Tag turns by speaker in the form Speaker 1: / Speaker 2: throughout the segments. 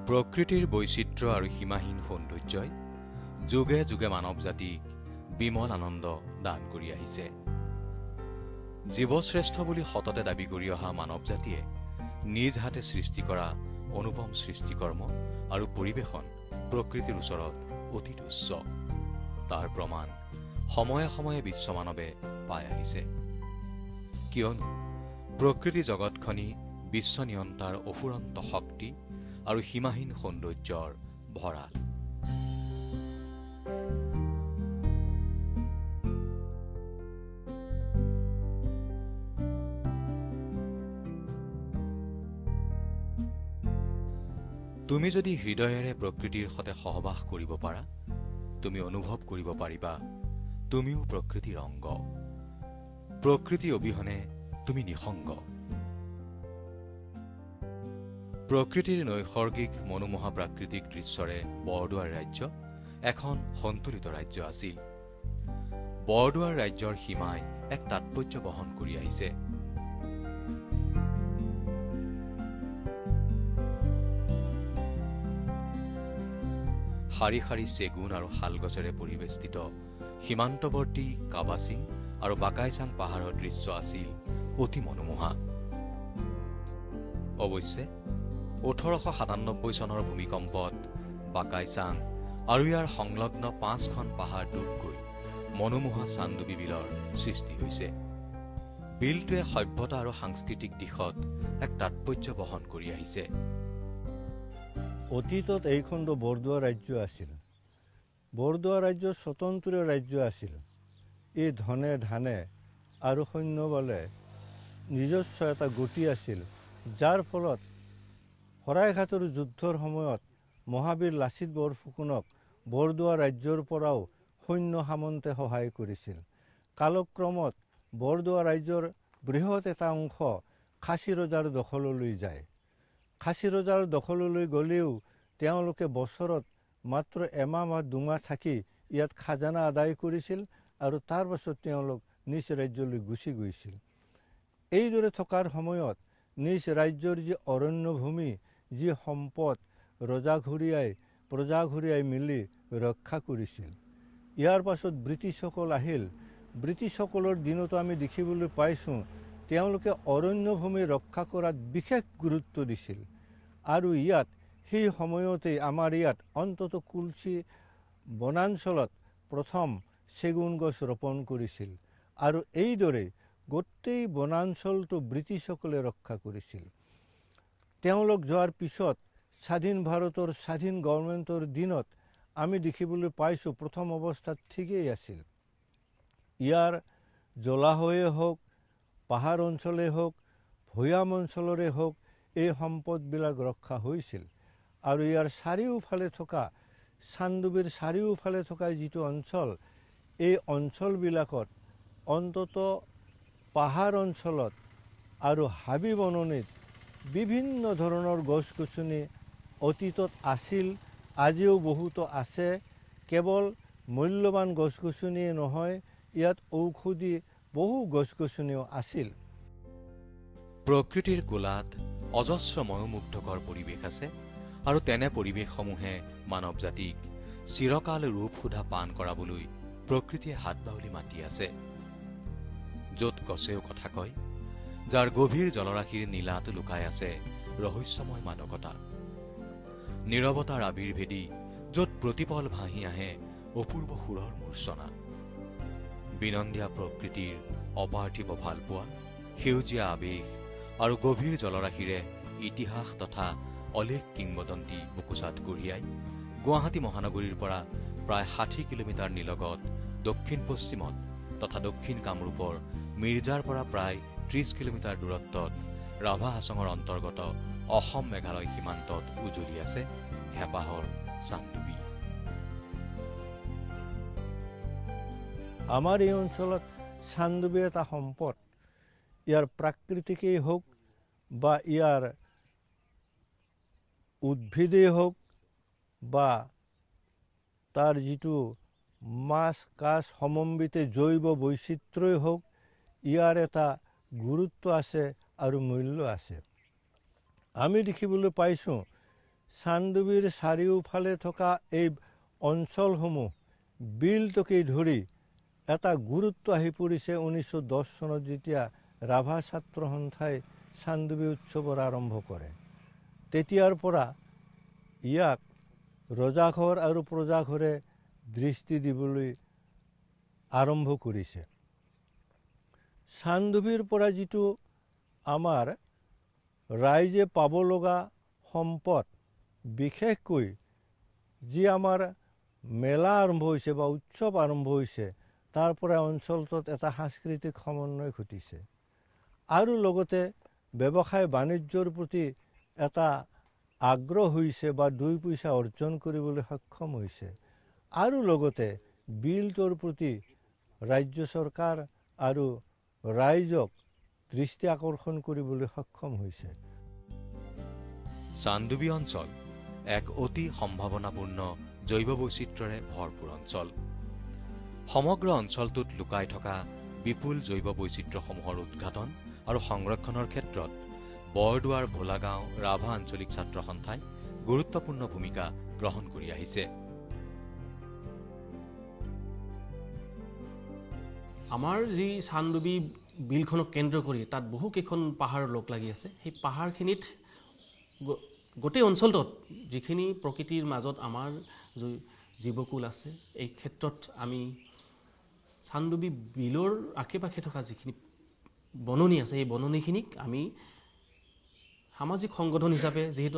Speaker 1: প্ৰকৃতিৰ বৈচিত্ৰ্য আৰু সীমাহীন সৌন্দৰ্যই যুগে যুগে মানৱ জাতিক বিমল আনন্দ দান কৰি আহিছে। জীৱশ্ৰেষ্ঠ বুলি সততে দাবী কৰি অহা মানৱ জাতিয়ে নিজ হাতে সৃষ্টি কৰা অনুপম সৃষ্টিকৰ্ম আৰু পৰিৱেশন প্ৰকৃতিৰ ওচৰত অতি তুচ্ছ। তাৰ প্ৰমাণ সময়ে সময়ে বিশ্বমানৱে পাই আহিছে। কিয়নো প্ৰকৃতি জগতখনি বিশ্ব নিয়ন্তাৰ অফুৰন্ত শক্তি আৰু সীমাহীন সৌন্দৰ্যৰ ভঁৰাল। তুমি যদি হৃদয়েৰে প্ৰকৃতিৰ সৈতে সহবাস কৰিব পাৰা, তুমি অনুভৱ কৰিব পাৰিবা তুমিও প্ৰকৃতিৰ অংগ। প্ৰকৃতি অবিহনে তুমি নিসংগ। প্ৰকৃতিৰ নৈসৰ্গিক মনোমোহা প্ৰাকৃতিক দৃশ্যৰে বৰদোৱাৰ ৰাজ্য এখন সন্তুলিত ৰাজ্য আছিল। বৰদোৱাৰ ৰাজ্যৰ সীমাই এক তাৎপৰ্য বহন কৰি আহিছে। শাৰী শাৰী চেগুন আৰু শালগছেৰে পৰিবেষ্টিত সীমান্তৱৰ্তী কাবাচিং আৰু বাকাইচাং পাহাৰৰ দৃশ্য আছিল অতি মনোমোহা। অৱশ্যে 1897 চনৰ ভূমিকম্পত বাকাইচাং আৰু ইয়াৰ সংলগ্ন 5খন পাহাৰ ডুব গৈ মনোমোহা চান্দুবি বিলৰ সৃষ্টি হৈছে। বিলটোৱে সভ্যতা আৰু সাংস্কৃতিক দিশত এক তাৎপৰ্য বহন কৰি আহিছে।
Speaker 2: অতীতত এইখণ্ড বৰদোৱা ৰাজ্য আছিল। বৰদোৱা ৰাজ্য স্বতন্ত্ৰ ৰাজ্য আছিল। এই ধনে ধানে আৰু সৈন্য বলে নিজস্ব এটা গতি আছিল, যাৰ ফলত শৰাইঘাটৰ যুদ্ধৰ সময়ত মহাবীৰ লাচিত বৰফুকনক বৰদোৱা ৰাজ্যৰ পৰাও সৈন্য সামন্তে সহায় কৰিছিল। কালক্ৰমত বৰদোৱা ৰাজ্যৰ বৃহৎ এটা অংশ খাচী ৰজাৰ দখললৈ যায়। খাচী ৰজাৰ দখললৈ গ'লেও তেওঁলোকে বছৰত মাত্ৰ এমাহ বা দুমাহ থাকি ইয়াত খাজানা আদায় কৰিছিল আৰু তাৰ পাছত তেওঁলোক নিজ ৰাজ্যলৈ গুচি গৈছিল। এইদৰে থকাৰ সময়ত নিজ ৰাজ্যৰ যি অৰণ্যভূমি, যি সম্পদ ৰজাঘৰীয়াই প্ৰজাঘৰীয়াই মিলি ৰক্ষা কৰিছিল। ইয়াৰ পাছত ব্ৰিটিছসকল আহিল। ব্ৰিটিছসকলৰ দিনতো আমি দেখিবলৈ পাইছোঁ তেওঁলোকে অৰণ্যভূমি ৰক্ষা কৰাত বিশেষ গুৰুত্ব দিছিল। আৰু ইয়াত সেই সময়তেই আমাৰ ইয়াত অন্তত কুলচী বনাঞ্চলত প্ৰথম চেগুন গছ ৰোপণ কৰিছিল আৰু এইদৰে গোটেই বনাঞ্চলটো ব্ৰিটিছসকলে ৰক্ষা কৰিছিল। তেওঁলোক যোৱাৰ পিছত স্বাধীন ভাৰতৰ স্বাধীন গভৰ্ণমেণ্টৰ দিনত আমি দেখিবলৈ পাইছোঁ প্ৰথম অৱস্থাত ঠিকেই আছিল। ইয়াৰ জলাশয়ে হওক, পাহাৰ অঞ্চলেই হওক, ভৈয়াম অঞ্চলৰে হওক, এই সম্পদবিলাক ৰক্ষা হৈছিল। আৰু ইয়াৰ চাৰিওফালে থকা চান্দুবিৰ চাৰিওফালে থকা যিটো অঞ্চল, এই অঞ্চলবিলাকত অন্তত পাহাৰ অঞ্চলত আৰু হাবি বননিত বিভিন্ন ধৰণৰ গছ গছনি অতীতত আছিল, আজিও বহুতো আছে। কেৱল মূল্যৱান গছ গছনিয়ে নহয়, ইয়াত ঔষধি বহু গছ গছনিও আছিল।
Speaker 1: প্ৰকৃতিৰ কোলাত অজস্ৰ মনোমুগ্ধকৰ পৰিৱেশ আছে আৰু তেনে পৰিৱেশসমূহে মানৱ জাতিক চিৰকাল ৰূপ সোধা পাণ কৰাবলৈ প্ৰকৃতিয়ে হাত বাউলি মাতি আছে। য'ত গছেও কথা কয়, যাৰ গভীৰ জলৰাশিৰ নীলাত লুকাই আছে ৰহস্যময় মাদকতা। নীৰৱতাৰ আবিৰ্ভেদী য'ত প্ৰতিপল ভাহি আহে অপূৰ্ব সুৰৰ মূৰ্ছনা। বিনন্দীয়া প্ৰকৃতিৰ অপাৰ্থিব ভালপোৱা, সেউজীয়া আৱেশ আৰু গভীৰ জলৰাশিৰে ইতিহাস তথা অলেখ কিংবদন্তি বুকুচাত কঢ়িয়াই গুৱাহাটী মহানগৰীৰ পৰা প্ৰায় 60 কিলোমিটাৰ নিলগত দক্ষিণ পশ্চিমত তথা দক্ষিণ কামৰূপৰ মিৰ্জাৰ পৰা প্ৰায় 30 কিলোমিটাৰ দূৰত্বত ৰাভা হাছঙৰ অন্তৰ্গত অসম মেঘালয় সীমান্তত উজলি আছে হেঁপাহৰ চান্দুবি।
Speaker 2: আমাৰ এই অঞ্চলত চান্দুবি এটা সম্পদ। ইয়াৰ প্ৰাকৃতিকেই হওক বা ইয়াৰ উদ্ভিদেই হওক বা তাৰ যিটো মাছ কাছ সমন্বিত জৈৱ বৈচিত্ৰ্যই হওক, ইয়াৰ এটা গুৰুত্ব আছে আৰু মূল্য আছে। আমি দেখিবলৈ পাইছোঁ চানডুবিৰ চাৰিওফালে থকা এই অঞ্চলসমূহ বিলটকে ধৰি এটা গুৰুত্ব আহি পৰিছে 1910 চনত যেতিয়া ৰাভা ছাত্ৰ সন্থাই চানডুবি উৎসৱৰ আৰম্ভ কৰে। তেতিয়াৰ পৰা ইয়াক ৰজাঘৰ আৰু প্ৰজাঘৰে দৃষ্টি দিবলৈ আৰম্ভ কৰিছে। চানডুবিৰ পৰা যিটো আমাৰ ৰাইজে পাব লগা সম্পদ, বিশেষকৈ যি আমাৰ মেলা আৰম্ভ হৈছে বা উৎসৱ আৰম্ভ হৈছে, তাৰ পৰা অঞ্চলটোত এটা সাংস্কৃতিক সমন্বয় ঘটিছে আৰু লগতে ব্যৱসায় বাণিজ্যৰ প্ৰতি এটা আগ্ৰহ হৈছে বা দুই পইচা অৰ্জন কৰিবলৈ সক্ষম হৈছে আৰু লগতে বিলটোৰ প্ৰতি ৰাজ্য চৰকাৰ আৰু ৰাইজক দৃষ্টি আকৰ্ষণ কৰিবলৈ সক্ষম হৈছে।
Speaker 1: চানডুবি অঞ্চল এক অতি সম্ভাৱনাপূৰ্ণ জৈৱ বৈচিত্ৰ্যৰে ভৰপূৰ অঞ্চল। সমগ্ৰ অঞ্চলটোত লুকাই থকা বিপুল জৈৱ বৈচিত্ৰ্যসমূহৰ উদ্ঘাটন আৰু সংৰক্ষণৰ ক্ষেত্ৰত বৰদুৱাৰ ভোলাগাঁও ৰাভা আঞ্চলিক ছাত্ৰ সন্থাই গুৰুত্বপূৰ্ণ ভূমিকা গ্ৰহণ কৰি আহিছে।
Speaker 3: আমাৰ যি চানডুবি বিলখনক কেন্দ্ৰ কৰি তাত বহুকেইখন পাহাৰ লগ লাগি আছে। সেই পাহাৰখিনিত গোটেই অঞ্চলটোত যিখিনি প্ৰকৃতিৰ মাজত আমাৰ জীৱকুল আছে, এই ক্ষেত্ৰত আমি চানডুবি বিলৰ আশে পাশে থকা যিখিনি বননি আছে, এই বননিখিনিক আমি সামাজিক সংগঠন হিচাপে যিহেতু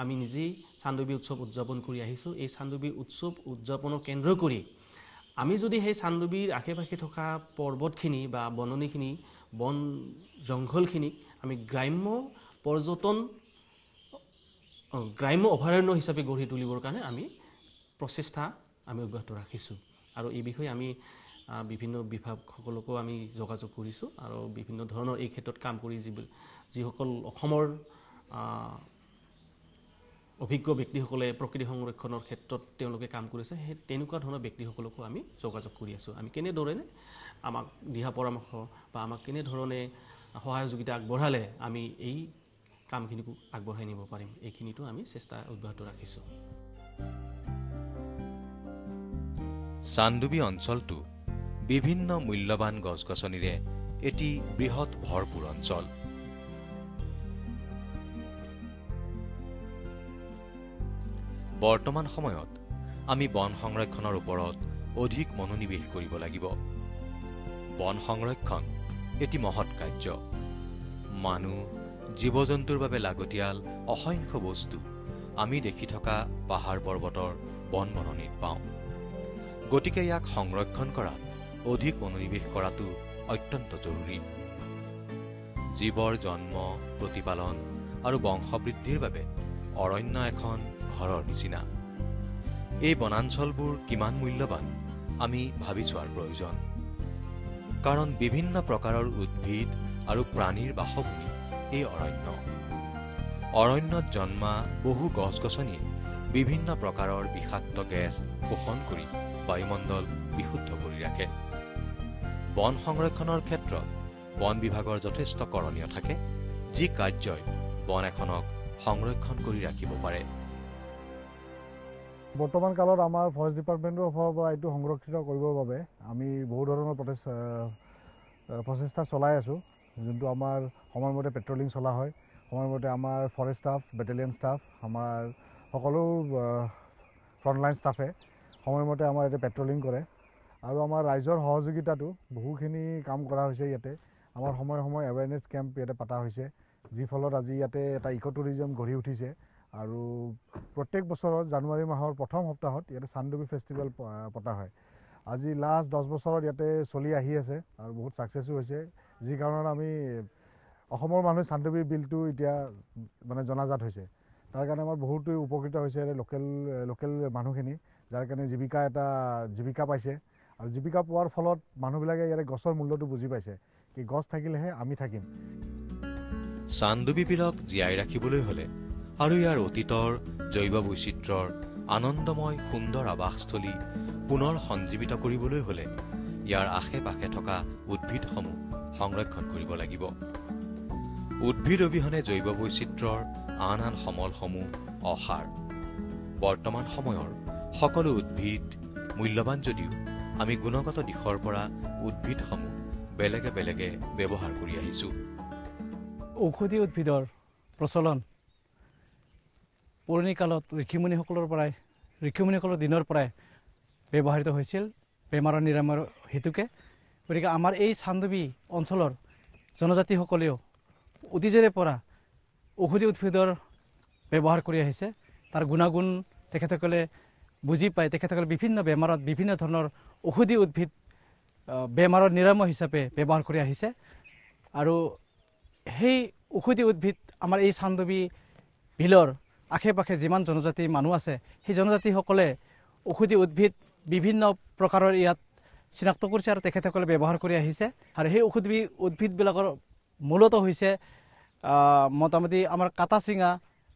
Speaker 3: আমি নিজেই চানডুবি উৎসৱ উদযাপন কৰি আহিছোঁ, এই চানডুবি উৎসৱ উদযাপনৰ কেন্দ্ৰ কৰি আমি যদি সেই চানডুবিৰ আশে পাশে থকা পৰ্বতখিনি বা বননিখিনি, বন জংঘলখিনিক আমি গ্ৰাম্য অভয়াৰণ্য হিচাপে গঢ়ি তুলিবৰ কাৰণে আমি প্ৰচেষ্টা অব্যাহত ৰাখিছোঁ। আৰু এই বিষয়ে আমি বিভিন্ন বিভাগসকলকো আমি যোগাযোগ কৰিছোঁ আৰু বিভিন্ন ধৰণৰ এই ক্ষেত্ৰত কাম কৰি যিসকল অসমৰ অভিজ্ঞ ব্যক্তিসকলে প্ৰকৃতি সংৰক্ষণৰ ক্ষেত্ৰত তেওঁলোকে কাম কৰিছে, সেই তেনেকুৱা ধৰণৰ ব্যক্তিসকলকো আমি যোগাযোগ কৰি আছোঁ। আমি কেনেধৰণে আমাক দিহা পৰামৰ্শ বা আমাক কেনেধৰণে সহযোগিতা আগবঢ়ালে আমি এই কামখিনিকো আগবঢ়াই নিব পাৰিম, এইখিনিতো আমি চেষ্টা অব্যাহত ৰাখিছোঁ।
Speaker 1: চানডুবি অঞ্চলটো বিভিন্ন মূল্যৱান গছ গছনিৰে এটি বৃহৎ ভৰপূৰ অঞ্চল। বৰ্তমান সময়ত আমি বন সংৰক্ষণৰ ওপৰত অধিক মনোনিৱেশ কৰিব লাগিব। বন সংৰক্ষণ এটি মহৎ কাৰ্য। মানুহ, জীৱ জন্তুৰ বাবে লাগতিয়াল অসংখ্য বস্তু আমি দেখি থকা পাহাৰ পৰ্বতৰ বন বননিত পাওঁ। গতিকে ইয়াক সংৰক্ষণ কৰাত অধিক মনোনিৱেশ কৰাটো অত্যন্ত জৰুৰী। জীৱৰ জন্ম, প্ৰতিপালন আৰু বংশবৃদ্ধিৰ বাবে অৰণ্য এখন ঘৰৰ নিচিনা। এই বনাঞ্চলবোৰ কিমান মূল্যৱান আমি ভাবি চোৱাৰ প্ৰয়োজন। কাৰণ বিভিন্ন প্ৰকাৰৰ উদ্ভিদ আৰু প্ৰাণীৰ বাসভূমি এই অৰণ্য। অৰণ্যত জন্মা বহু গছ গছনিয়ে বিভিন্ন প্ৰকাৰৰ বিষাক্ত গেছ শোষণ কৰি বায়ুমণ্ডল বিশুদ্ধ কৰি ৰাখে। বন সংৰক্ষণৰ ক্ষেত্ৰত বন বিভাগৰ যথেষ্ট কৰণীয় থাকে, যি কাৰ্যই বন এখনক সংৰক্ষণ কৰি ৰাখিব পাৰে।
Speaker 4: বৰ্তমান কালত আমাৰ ফৰেষ্ট ডিপাৰ্টমেণ্টৰ ফালৰ পৰা এইটো সংৰক্ষিত কৰিবৰ বাবে আমি বহু ধৰণৰ প্ৰচেষ্টা চলাই আছোঁ। যোনটো আমাৰ সময়মতে পেট্ৰলিং চলা হয়, সময়মতে আমাৰ ফৰেষ্ট ষ্টাফ, বেটেলিয়ন ষ্টাফ, আমাৰ সকলো ফ্ৰণ্টলাইন ষ্টাফে সময়মতে আমাৰ ইয়াতে পেট্ৰলিং কৰে আৰু আমাৰ ৰাইজৰ সহযোগিতাটো বহুখিনি কাম কৰা হৈছে। ইয়াতে আমাৰ সময়ে সময়ে এৱেৰনেছ কেম্প ইয়াতে পতা হৈছে, যি ফলত আজি ইয়াতে এটা ইক' টুৰিজম গঢ়ি উঠিছে। আৰু প্ৰত্যেক বছৰত জানুৱাৰী মাহৰ প্ৰথম সপ্তাহত ইয়াতে চানডুবি ফেষ্টিভেল পতা হয়। আজি লাষ্ট 10 বছৰত ইয়াতে চলি আহি আছে আৰু বহুত ছাকচেছো হৈছে, যি কাৰণত আমি অসমৰ মানুহে চানডুবি বিলটো এতিয়া মানে জনাজাত হৈছে। তাৰ কাৰণে আমাৰ বহুতো উপকৃত হৈছে লোকেল মানুহখিনি, যাৰ কাৰণে জীৱিকা পাইছে। আৰু জীৱিকা পোৱাৰ ফলত মানুহবিলাকে ইয়াতে গছৰ মূল্যটো বুজি পাইছে, কি গছ থাকিলেহে আমি থাকিম।
Speaker 1: চানডুবি বিলক জীয়াই ৰাখিবলৈ হ'লে আৰু ইয়াৰ অতীতৰ জৈৱ বৈচিত্ৰ্যৰ আনন্দময় সুন্দৰ আৱাসস্থলী পুনৰ সঞ্জীৱিত কৰিবলৈ হ'লে ইয়াৰ আশে পাশে থকা উদ্ভিদসমূহ সংৰক্ষণ কৰিব লাগিব। উদ্ভিদ অবিহনে জৈৱ বৈচিত্ৰ্যৰ আন সমলসমূহ অসাৰ। বৰ্তমান সময়ৰ সকলো উদ্ভিদ মূল্যৱান যদিও আমি গুণগত দিশৰ পৰা উদ্ভিদসমূহ বেলেগে বেলেগে ব্যৱহাৰ কৰি আহিছোঁ।
Speaker 5: ঔষধি উদ্ভিদৰ প্ৰচলন পুৰণি কালত ঋষিমুনিসকলৰ দিনৰ পৰাই ব্যৱহৃত হৈছিল বেমাৰৰ নিৰাময়ৰ হেতুকে। গতিকে আমাৰ এই চান্দুবি অঞ্চলৰ জনজাতিসকলেও অতীজৰে পৰা ঔষধি উদ্ভিদৰ ব্যৱহাৰ কৰি আহিছে। তাৰ গুণাগুণ তেখেতসকলে বুজি পায়। তেখেতসকলে বিভিন্ন বেমাৰত বিভিন্ন ধৰণৰ ঔষধি উদ্ভিদ বেমাৰৰ নিৰাময় হিচাপে ব্যৱহাৰ কৰি আহিছে। আৰু সেই ঔষধি উদ্ভিদ আমাৰ এই চান্দুবি বিলৰ আশে পাশে যিমান জনজাতি মানুহ আছে সেই জনজাতিসকলে ঔষধি উদ্ভিদ বিভিন্ন প্ৰকাৰৰ ইয়াত চিনাক্ত কৰিছে আৰু তেখেতসকলে ব্যৱহাৰ কৰি আহিছে। আৰু সেই ঔষধি উদ্ভিদবিলাকৰ মূলত হৈছে মোটামুটি আমাৰ কাটা চিঙা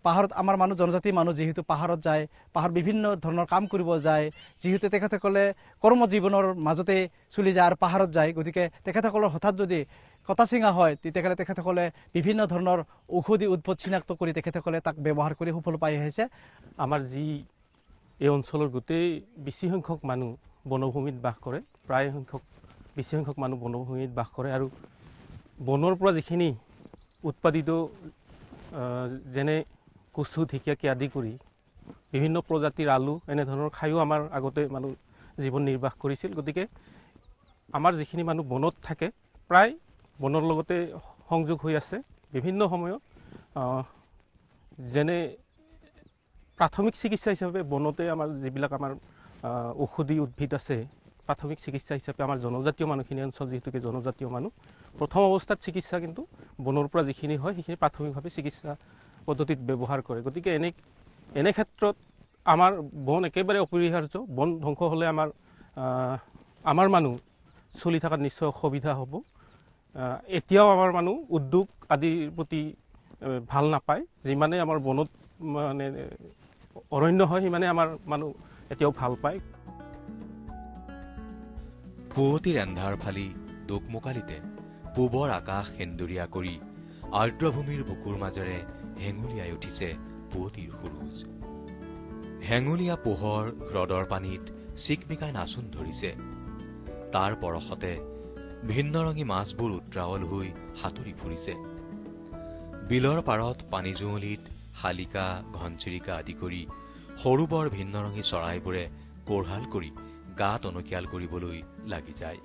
Speaker 5: পাহাৰত আমাৰ জনজাতি মানুহ যিহেতু পাহাৰত যায়, পাহাৰ বিভিন্ন ধৰণৰ কাম কৰিব যায়, যিহেতু তেখেতসকলে কৰ্মজীৱনৰ মাজতে চলি যায় আৰু পাহাৰত যায়। গতিকে তেখেতসকলৰ হঠাৎ যদি কটা চিঙা হয় তেতিয়াহ'লে তেখেতসকলে বিভিন্ন ধৰণৰ ঔষধি উদ্ভিদ চিনাক্ত কৰি তেখেতসকলে তাক ব্যৱহাৰ কৰি সফল পাই আহিছে।
Speaker 3: আমাৰ যি এই অঞ্চলৰ গোটেই বেছি সংখ্যক মানুহ বনভূমিত বাস কৰে, প্ৰায় বেছি সংখ্যক মানুহ বনভূমিত বাস কৰে। আৰু বনৰ পৰা যিখিনি উৎপাদিত যেনে কচু ঢেকীয়াকে আদি কৰি বিভিন্ন প্ৰজাতিৰ আলু এনেধৰণৰ খায়ো আমাৰ আগতে মানুহ জীৱন নিৰ্বাহ কৰিছিল। গতিকে আমাৰ যিখিনি মানুহ বনত থাকে প্ৰায় বনৰ লগতে সংযোগ হৈ আছে। বিভিন্ন সময়ত যেনে প্ৰাথমিক চিকিৎসা হিচাপে বনতে আমাৰ যিবিলাক আমাৰ ঔষধি উদ্ভিদ আছে, প্ৰাথমিক চিকিৎসা হিচাপে আমাৰ জনজাতীয় মানুহখিনি অঞ্চল যিহেতুকে জনজাতীয় মানুহ, প্ৰথম অৱস্থাত চিকিৎসা কিন্তু বনৰ পৰা যিখিনি হয় সেইখিনি প্ৰাথমিকভাৱে চিকিৎসা পদ্ধতিত ব্যৱহাৰ কৰে। গতিকে এনে ক্ষেত্ৰত আমাৰ বন একেবাৰে অপৰিহাৰ্য। বন ধ্বংস হ'লে আমাৰ মানুহ চলি থকাত নিশ্চয় অসুবিধা হ'ব। এতিয়াও আমাৰ মানুহ উদ্যোগ আদিৰ প্ৰতি ভাল নাপায়। যিমানে আমাৰ বনত মানে অৰণ্য হয় সিমানে আমাৰ মানুহ এতিয়াও ভাল পায়।
Speaker 1: পুৱতিৰ এন্ধাৰ ফালি দোকমোকালিতে পূবৰ আকাশ সেন্দুৰীয়া কৰি আৰ্দ্ৰভূমিৰ বুকুৰ মাজেৰে হেঙুলিয়াই উঠিছে পুৱতিৰ সুৰুজ। হেঙুলীয়া পোহৰ হ্ৰদৰ পানীত চিকমিকাই নাচোন ধৰিছে। তাৰ পৰশতে ভিন্নৰঙী মাছবোৰ উত্ৰাৱল হৈ সাঁতুৰি ফুৰিছে। বিলৰ পাৰত পানী জুঁৱলিত শালিকা ঘনচিৰিকা আদি কৰি সৰু বৰ ভিন্নৰঙী চৰাইবোৰে কোঢ়াল কৰি গা টনকিয়াল কৰিবলৈ লাগি যায়।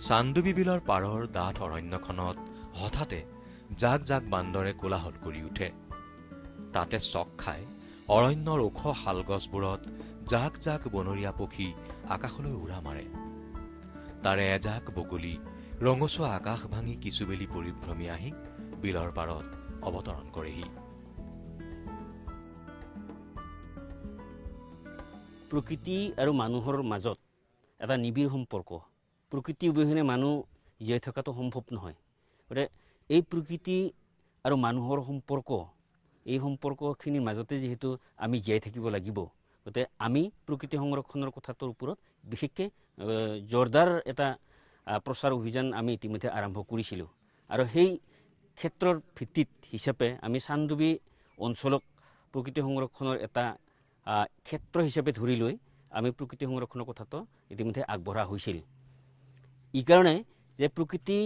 Speaker 1: চান্দুবি বিলৰ পাৰৰ ডাঠ অৰণ্যখনত হঠাতে জাক জাক বান্দৰে কোলাহল কৰি উঠে। তাতে চক খাই অৰণ্যৰ ওখ শালগছবোৰত জাক জাক বনৰীয়া পক্ষী আকাশলৈ উৰা মাৰে। তাৰে এজাক বগলী ৰঙচুৱা আকাশ ভাঙি কিছুবেলি পৰিভ্ৰমী আহি বিলৰ পাৰত অৱতৰণ কৰেহি।
Speaker 6: প্ৰকৃতি আৰু মানুহৰ মাজত এটা নিবিড় সম্পৰ্ক। প্ৰকৃতি অবিহনে মানুহ জীয়াই থকাটো সম্ভৱ নহয়। গতিকে এই প্ৰকৃতি আৰু মানুহৰ সম্পৰ্ক, এই সম্পৰ্কখিনিৰ মাজতে যিহেতু আমি জীয়াই থাকিব লাগিব, গতিকে আমি প্ৰকৃতি সংৰক্ষণৰ কথাটোৰ ওপৰত বিশেষকৈ জোৰদাৰ এটা প্ৰচাৰ অভিযান আমি ইতিমধ্যে আৰম্ভ কৰিছিলোঁ। আৰু সেই ক্ষেত্ৰৰ ভিত্তিত হিচাপে আমি চান্দুবি অঞ্চলক প্ৰকৃতি সংৰক্ষণৰ এটা ক্ষেত্ৰ হিচাপে ধৰি লৈ আমি প্ৰকৃতি সংৰক্ষণৰ কথাটো ইতিমধ্যে আগবঢ়া হৈছিল। এই কাৰণে যে প্ৰকৃতি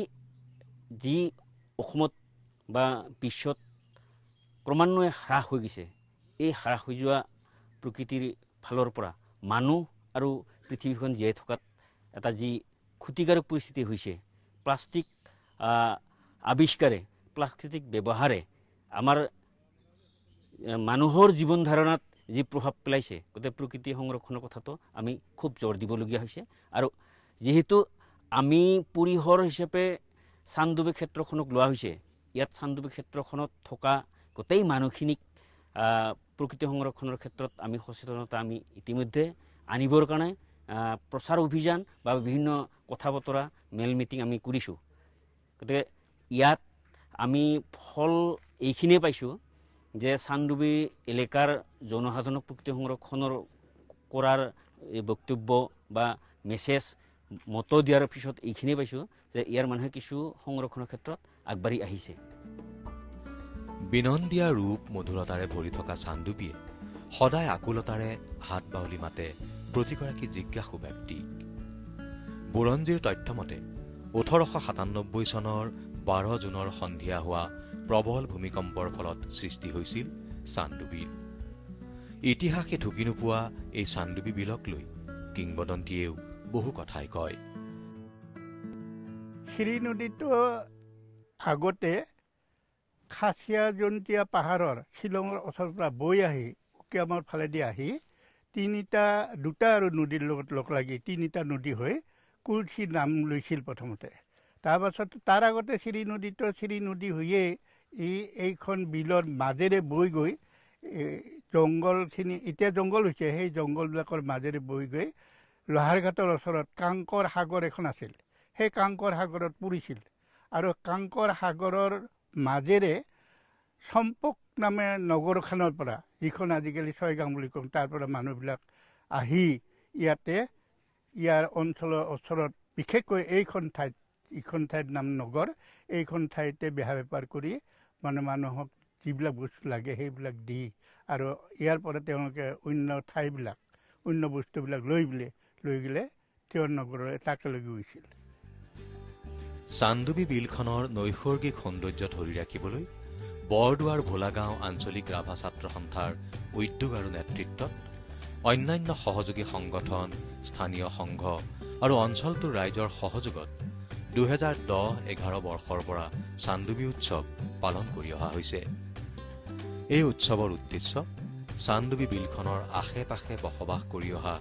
Speaker 6: যি অসমত বা বিশ্বত ক্ৰমান্বয়ে হ্ৰাস হৈ গৈছে, এই হ্ৰাস হৈ যোৱা প্ৰকৃতিৰ ফালৰ পৰা মানুহ আৰু পৃথিৱীখন জীয়াই থকাত এটা যি ক্ষতিকাৰক পৰিস্থিতি হৈছে, প্লাষ্টিক আৱিষ্কাৰে, প্লাষ্টিক ব্যৱহাৰে আমাৰ মানুহৰ জীৱন ধাৰণাত যি প্ৰভাৱ পেলাইছে, গতিকে প্ৰকৃতি সংৰক্ষণৰ কথাটো আমি খুব জোৰ দিবলগীয়া হৈছে। আৰু যিহেতু আমি পৰিসৰ হিচাপে চান্দুবি ক্ষেত্ৰখনক লোৱা হৈছে, ইয়াত চান্দুবি ক্ষেত্ৰখনত থকা গোটেই মানুহখিনিক প্ৰকৃতি সংৰক্ষণৰ ক্ষেত্ৰত আমি সচেতনতা আমি ইতিমধ্যে আনিবৰ কাৰণে প্ৰচাৰ অভিযান বা বিভিন্ন কথা বতৰা মেল মিটিং আমি কৰিছোঁ। গতিকে ইয়াত আমি ফল এইখিনিয়ে পাইছোঁ যে চান্দুবি এলেকাৰ জনসাধাৰণক প্ৰকৃতি সংৰক্ষণৰ কৰাৰ বক্তব্য বা মেছেজ মত দিয়াৰ পিছত এইখিনিয়ে পাইছোঁ যে ইয়াৰ মানুহে কিছু সংৰক্ষণৰ ক্ষেত্ৰত আগবাঢ়ি আহিছে।
Speaker 1: বিনন্দীয়া ৰূপ মধুৰতাৰে ভৰি থকা চান্দুবিয়ে সদায় আকুলতাৰে হাত বাউলি মাতে প্ৰতিগৰাকী জিজ্ঞাসু ব্যক্তিক। বুৰঞ্জীৰ তথ্যমতে 1897 চনৰ 12 জুনৰ সন্ধিয়া হোৱা প্ৰবল ভূমিকম্পৰ ফলত সৃষ্টি হৈছিল চান্দুবিৰ। ইতিহাসে ঢুকি নোপোৱা এই চান্দুবি বিলক লৈ কিংবদন্তীয়েও বহু কথাই কয়।
Speaker 7: শ্ৰী নদীটো আগতে খাচিয়াজন্তীয়া পাহাৰৰ শ্বিলঙৰ ওচৰৰ পৰা বৈ আহি উকিয়ামৰ ফালেদি আহি দুটা আৰু নদীৰ লগত লগ লাগি তিনিটা নদী হৈ কুলচি নাম লৈছিল প্ৰথমতে। তাৰপাছত তাৰ আগতে শ্ৰী নদী হৈয়ে এইখন বিলৰ মাজেৰে বৈ গৈ জংঘলখিনি, এতিয়া জংঘল হৈছে, সেই জংঘলবিলাকৰ মাজেৰে বৈ গৈ লোহাৰঘাটৰ ওচৰত কাংকৰ সাগৰ এখন আছিল, সেই কাংকৰ সাগৰত পৰিছিল। আৰু কাংকৰ সাগৰৰ মাজেৰে চম্পক নামে নগৰখনৰ পৰা, যিখন আজিকালি ছয়গাং বুলি কওঁ, তাৰ পৰা মানুহবিলাক আহি ইয়াৰ অঞ্চলৰ ওচৰত বিশেষকৈ এইখন ঠাইত নাম নগৰ, এইখন ঠাইতে বেহা বেপাৰ কৰি মানুহক যিবিলাক বস্তু লাগে সেইবিলাক দি আৰু ইয়াৰ পৰা তেওঁলোকে অন্য বস্তুবিলাক লৈ গ'লে তেওঁৰ নগৰৰ তাকেলৈ গৈছিল।
Speaker 1: চান্দুবি বিলখনৰ নৈসৰ্গিক সৌন্দৰ্য ধৰি ৰাখিবলৈ বৰদুৱাৰ ভোলাগাঁও আঞ্চলিক ৰাভা ছাত্ৰ সন্থাৰ উদ্যোগ আৰু নেতৃত্বত অন্যান্য সহযোগী সংগঠন, স্থানীয় সংঘ আৰু অঞ্চলটোৰ ৰাইজৰ সহযোগত 2010-11 বৰ্ষৰ পৰা চান্দুবি উৎসৱ পালন কৰি অহা হৈছে। এই উৎসৱৰ উদ্দেশ্য চান্দুবি বিলখনৰ আশে পাশে বসবাস কৰি অহা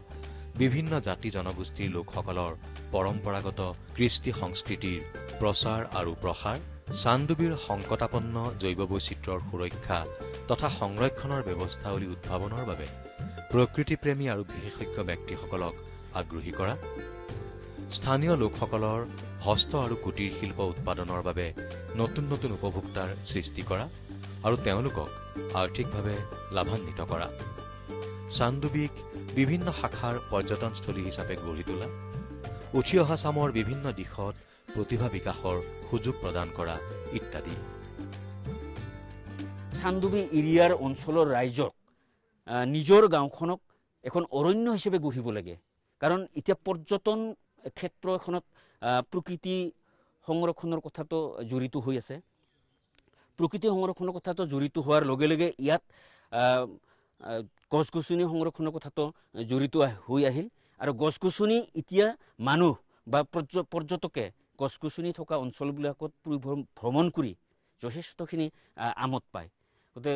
Speaker 1: বিভিন্ন জাতি জনগোষ্ঠীৰ লোকসকলৰ পৰম্পৰাগত কৃষ্টি সংস্কৃতিৰ প্ৰচাৰ আৰু প্ৰসাৰ, চান্দুবিৰ সংকটাপন্ন জৈৱ বৈচিত্ৰ্যৰ সুৰক্ষা তথা সংৰক্ষণৰ ব্যৱস্থাৱলী উদ্ভাৱনৰ বাবে প্ৰকৃতিপ্ৰেমী আৰু বিশেষজ্ঞ ব্যক্তিসকলক আগ্ৰহী কৰা, স্থানীয় লোকসকলৰ হস্ত আৰু কুটিৰ শিল্প উৎপাদনৰ বাবে নতুন নতুন উপভোক্তাৰ সৃষ্টি কৰা আৰু তেওঁলোকক আৰ্থিকভাৱে লাভান্বিত কৰা, চান্দুবিক বিভিন্ন শাখাৰ পৰ্যটনস্থলী হিচাপে গঢ়ি তোলা, উঠি অহা চামৰ বিভিন্ন দিশত প্ৰতিভা বিকাশৰ সুযোগ প্ৰদান কৰা ইত্যাদি।
Speaker 6: চান্দুবি এৰিয়াৰ অঞ্চলৰ ৰাইজক নিজৰ গাঁওখনক এখন অৰণ্য হিচাপে গঢ়িব লাগে। কাৰণ এতিয়া পৰ্যটন ক্ষেত্ৰ এখনত প্ৰকৃতি সংৰক্ষণৰ কথাটো জড়িত হৈ আছে। প্ৰকৃতি সংৰক্ষণৰ কথাটো জড়িত হোৱাৰ লগে লগে ইয়াত গছ গছনি সংৰক্ষণৰ কথাটো জড়িত হৈ আহিল। আৰু গছ গছনি এতিয়া মানুহ বা পৰ্যটকে গছ গছনি থকা অঞ্চলবিলাকত ভ্ৰমণ কৰি যথেষ্টখিনি আমোদ পায়। গতিকে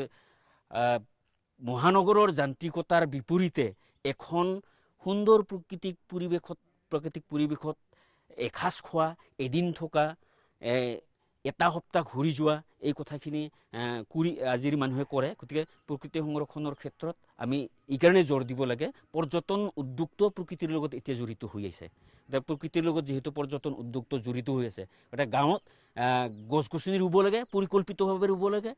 Speaker 6: মহানগৰৰ যান্ত্ৰিকতাৰ বিপৰীতে এখন সুন্দৰ প্ৰাকৃতিক পৰিৱেশত এসাঁজ খোৱা, এদিন থকা, এটা সপ্তাহ ঘূৰি যোৱা, এই কথাখিনি কৰি আজিৰ মানুহে কৰে। গতিকে প্ৰকৃতি সংৰক্ষণৰ ক্ষেত্ৰত আমি এইকাৰণে জোৰ দিব লাগে, পৰ্যটন উদ্যোগটো প্ৰকৃতিৰ লগত এতিয়া জড়িত হৈ আছে। প্ৰকৃতিৰ লগত যিহেতু পৰ্যটন উদ্যোগটো জড়িত হৈ আছে, গতিকে গাঁৱত গছ গছনি ৰুব লাগে, পৰিকল্পিতভাৱে ৰুব লাগে।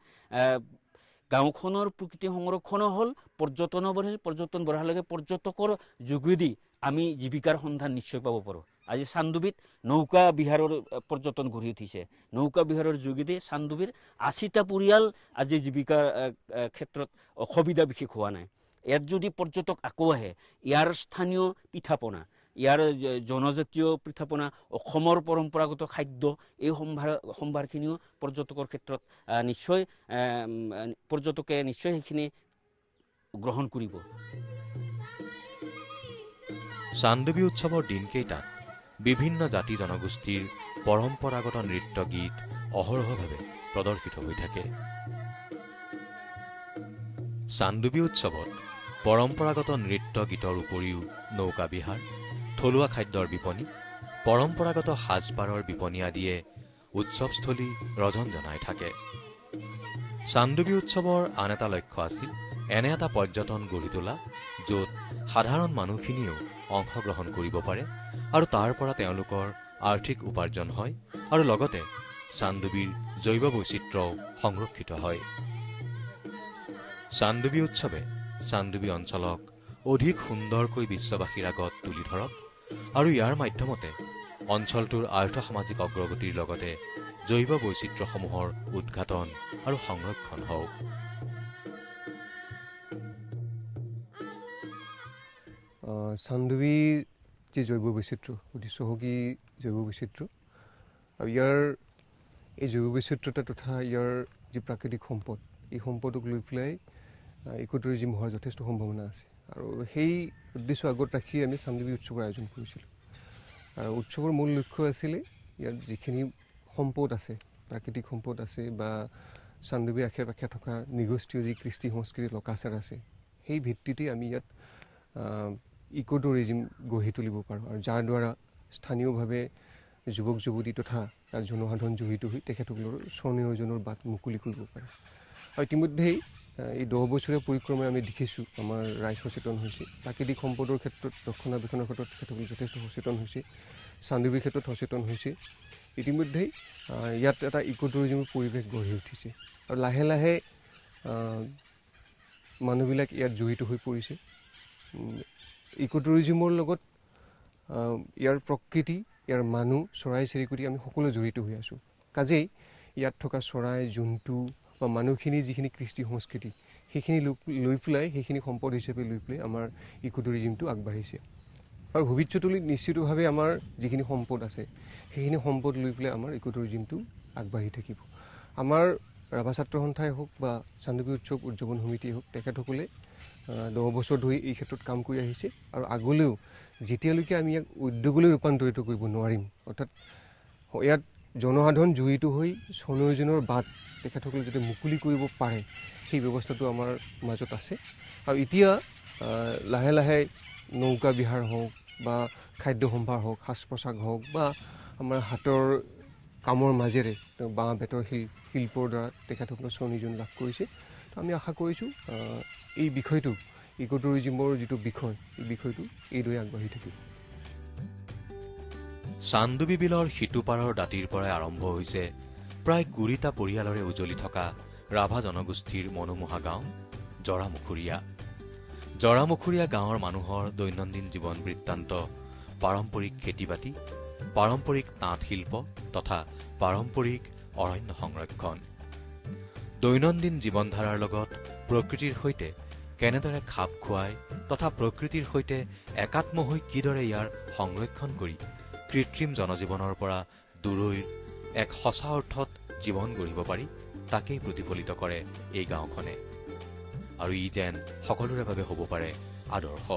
Speaker 6: গাঁওখনৰ প্ৰকৃতি সংৰক্ষণো হ'ল, পৰ্যটনো বঢ়িল, পৰ্যটন বঢ়াৰ লগে পৰ্যটকৰ যোগেদি আমি জীৱিকাৰ সন্ধান নিশ্চয় পাব পাৰোঁ। আজি চান্দুবিত নৌকা বিহাৰৰ পৰ্যটন গঢ়ি উঠিছে। নৌকা বিহাৰৰ যোগেদি চান্দুবিৰ 80টা পৰিয়াল আজি জীৱিকাৰ ক্ষেত্ৰত অসুবিধা বিশেষ হোৱা নাই। ইয়াত যদি পৰ্যটক আকৌ আহে, ইয়াৰ স্থানীয় পিঠাপনা, ইয়াৰ জনজাতীয় পিঠাপনা, অসমৰ পৰম্পৰাগত খাদ্য, এই সম্ভাৰখিনিও পৰ্যটকৰ ক্ষেত্ৰত পৰ্যটকে নিশ্চয় সেইখিনি গ্ৰহণ কৰিব।
Speaker 1: চান্দুবি উৎসৱৰ দিনকেইটাত বিভিন্ন জাতি জনগোষ্ঠীৰ পৰম্পৰাগত নৃত্য গীত অহৰহভাৱে প্ৰদৰ্শিত হৈ থাকে। চান্দুবি উৎসৱত পৰম্পৰাগত নৃত্য গীতৰ উপৰিও নৌকা বিহাৰ, থলুৱা খাদ্যৰ বিপণী, পৰম্পৰাগত সাজপাৰৰ বিপণী আদিয়ে উৎসৱস্থলী ৰজনজনাই থাকে। চান্দুবি উৎসৱৰ আন এটা লক্ষ্য আছিল এনে এটা পৰ্যটন গঢ়ি তোলা য'ত সাধাৰণ মানুহখিনিয়েও অংশগ্ৰহণ কৰিব পাৰে আৰু তাৰ পৰা তেওঁলোকৰ আৰ্থিক উপাৰ্জন হয় আৰু লগতে চান্দুবিৰ জৈৱ বৈচিত্ৰ্যও সংৰক্ষিত হয়। চান্দুবি উৎসৱে চান্দুবি অঞ্চলক অধিক সুন্দৰকৈ বিশ্ববাসীৰ আগত তুলি ধৰক আৰু ইয়াৰ মাধ্যমতে অঞ্চলটোৰ আৰ্থ সামাজিক অগ্ৰগতিৰ লগতে জৈৱ বৈচিত্ৰ্যসমূহৰ উদ্ঘাটন আৰু সংৰক্ষণ হওক।
Speaker 8: চান্দুবীৰ যি জৈৱ বৈচিত্ৰ্য অতি চহকী জৈৱ বৈচিত্ৰ্য আৰু ইয়াৰ এই জৈৱ বৈচিত্ৰ্যতা তথা ইয়াৰ যি প্ৰাকৃতিক সম্পদ এই সম্পদক লৈ পেলাই ইক'টুৰিজিম হোৱাৰ যথেষ্ট সম্ভাৱনা আছে আৰু সেই উদ্দেশ্য আগত ৰাখি আমি চান্দুবী উৎসৱৰ আয়োজন কৰিছিলোঁ। আৰু উৎসৱৰ মূল লক্ষ্য আছিলে ইয়াত যিখিনি সম্পদ আছে প্ৰাকৃতিক সম্পদ আছে বা চান্দুবীৰ আশে পাশে থকা নিগোষ্ঠীয় যি কৃষ্টি সংস্কৃতিৰ লোকাচাৰ আছে সেই ভিত্তিতে আমি ইয়াত ইক'টুৰিজিম গঢ়ি তুলিব পাৰোঁ আৰু যাৰ দ্বাৰা স্থানীয়ভাৱে যুৱক যুৱতী তথা তাৰ জনসাধাৰণ জড়িত হৈ তেখেতসকলৰ স্বনিয়োজনৰ বাট মুকলি কৰিব পাৰে। আৰু ইতিমধ্যেই এই 10 বছৰীয়া পৰিক্ৰমাৰে আমি দেখিছোঁ আমাৰ ৰাইজ সচেতন হৈছে, প্ৰাকৃতিক সম্পদৰ ক্ষেত্ৰত ৰক্ষণাবেক্ষণৰ ক্ষেত্ৰত তেখেতসকল যথেষ্ট সচেতন হৈছে, চান্দুবীৰ ক্ষেত্ৰত সচেতন হৈছে। ইতিমধ্যেই ইয়াত এটা ইক'টুৰিজিমৰ পৰিৱেশ গঢ়ি উঠিছে আৰু লাহে লাহে মানুহবিলাক ইয়াত জড়িত হৈ পৰিছে। ইক'টুৰিজিমৰ লগত ইয়াৰ প্ৰকৃতি, ইয়াৰ মানুহ, চৰাই চিৰিকটি আমি সকলো জড়িত হৈ আছোঁ। কাজেই ইয়াত থকা চৰাই জন্তু বা মানুহখিনি যিখিনি কৃষ্টি সংস্কৃতি সেইখিনি লৈ পেলাই সেইখিনি সম্পদ হিচাপে লৈ পেলাই আমাৰ ইক'টুৰিজিমটো আগবাঢ়িছে আৰু ভৱিষ্যতলৈ নিশ্চিতভাৱে আমাৰ যিখিনি সম্পদ আছে সেইখিনি সম্পদ লৈ পেলাই আমাৰ ইক'টুৰিজিমটো আগবাঢ়ি থাকিব। আমাৰ ৰাভা ছাত্ৰ সন্থাই হওক বা চান্দুবী উৎসৱ উদযাপন সমিতিয়ে হওক তেখেতসকলে 10 বছৰ ধৰি এই ক্ষেত্ৰত কাম কৰি আহিছে আৰু আগলৈও যেতিয়ালৈকে আমি ইয়াক উদ্যোগলৈ ৰূপান্তৰিত কৰিব নোৱাৰিম, অৰ্থাৎ ইয়াত জনসাধাৰণ জড়িত হৈ স্বনিয়োজনৰ বাট তেখেতসকলে যাতে মুকলি কৰিব পাৰে সেই ব্যৱস্থাটো আমাৰ মাজত আছে। আৰু এতিয়া লাহে লাহে নৌকা বিহাৰ হওক বা খাদ্য সম্ভাৰ হওক, সাজ পোছাক হওক বা আমাৰ হাতৰ কামৰ মাজেৰে বাঁহ বেতৰ শিল্পৰ দ্বাৰা তেখেতসকলে স্বনিয়োজন লাভ কৰিছে। তো আমি আশা কৰিছোঁ এই বিষয়টো ইক'টুৰিজিমৰ যিটো বিষয় এই বিষয়টো এইদৰে আগবাঢ়ি থাকিব।
Speaker 1: চান্দুবী বিলৰ সিটোপাৰৰ দাঁতিৰ পৰাই আৰম্ভ হৈছে প্ৰায় 20টা পৰিয়ালৰে উজলি থকা ৰাভা জনগোষ্ঠীৰ মনোমোহা গাঁও জৰামুখুৰীয়া। জৰামুখুৰীয়া গাঁৱৰ মানুহৰ দৈনন্দিন জীৱন বৃত্তান্ত পাৰম্পৰিক খেতি বাতি, পাৰম্পৰিক তাঁত শিল্প তথা পাৰম্পৰিক অৰণ্য সংৰক্ষণ। দৈনন্দিন জীৱনধাৰাৰ লগত প্ৰকৃতিৰ সৈতে কেনেদৰে খাপ খুৱাই তথা প্ৰকৃতিৰ সৈতে একাত্ম হৈ কিদৰে ইয়াৰ সংৰক্ষণ কৰি কৃত্ৰিম জনজীৱনৰ পৰা দূৰৈৰ এক সঁচা অৰ্থত জীৱন গঢ়িব পাৰি তাকেই প্ৰতিফলিত কৰে এই গাঁওখনে। আৰু ই যেন সকলোৰে বাবে হ'ব পাৰে আদৰ্শ।